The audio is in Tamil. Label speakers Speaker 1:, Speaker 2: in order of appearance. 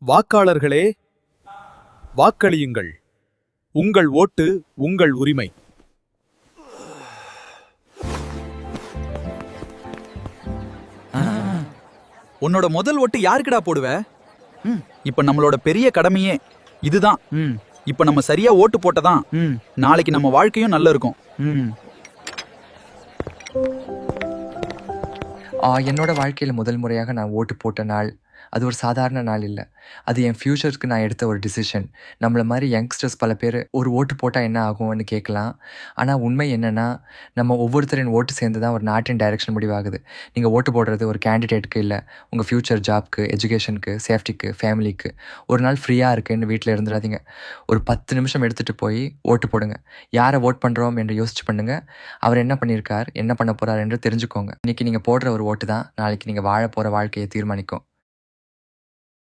Speaker 1: வாக்காளர்களே, வாக்களியுங்கள். உங்கள் ஓட்டு உங்கள் உரிமை.
Speaker 2: உன்னோட முதல் ஓட்டு யாருக்குடா போடுவ? இப்ப நம்மளோட பெரிய கடமையே இதுதான். இப்ப நம்ம சரியா ஓட்டு போட்டதான் நாளைக்கு நம்ம வாழ்க்கையும் நல்லா இருக்கும்.
Speaker 3: என்னோட வாழ்க்கையில் முதல் முறையாக நான் ஓட்டு போட்ட நாள் அது ஒரு சாதாரண நாள் இல்லை. அது என் ஃப்யூச்சருக்கு நான் எடுத்த ஒரு டிசிஷன். நம்மளை மாதிரி யங்ஸ்டர்ஸ் பல பேர் ஒரு ஓட்டு போட்டால் என்ன ஆகும்னு கேட்கலாம். ஆனால் உண்மை என்னென்னா, நம்ம ஒவ்வொருத்தரின் ஓட்டு சேர்ந்து தான் ஒரு நாட்டின் டைரக்ஷன் முடிவாகுது. நீங்கள் ஓட்டு போடுறது ஒரு கேண்டிடேட்டுக்கு இல்லை, உங்கள் ஃப்யூச்சர் ஜாப்க்கு, எஜுகேஷனுக்கு, சேஃப்டிக்கு, ஃபேமிலிக்கு. ஒரு நாள் ஃப்ரீயாக இருக்குன்னு வீட்டில் இருந்துடாதீங்க. ஒரு 10 நிமிஷம் எடுத்துகிட்டு போய் ஓட்டு போடுங்க. யாரை ஓட் பண்ணுறோம் என்று யோசிச்சு பண்ணுங்கள். அவர் என்ன பண்ணியிருக்கார், என்ன பண்ண போகிறார் என்று தெரிஞ்சுக்கோங்க. இன்றைக்கி நீங்கள் போடுற ஒரு ஓட்டு தான் நாளைக்கு நீங்கள் வாழ போகிற வாழ்க்கையை தீர்மானிக்கும்.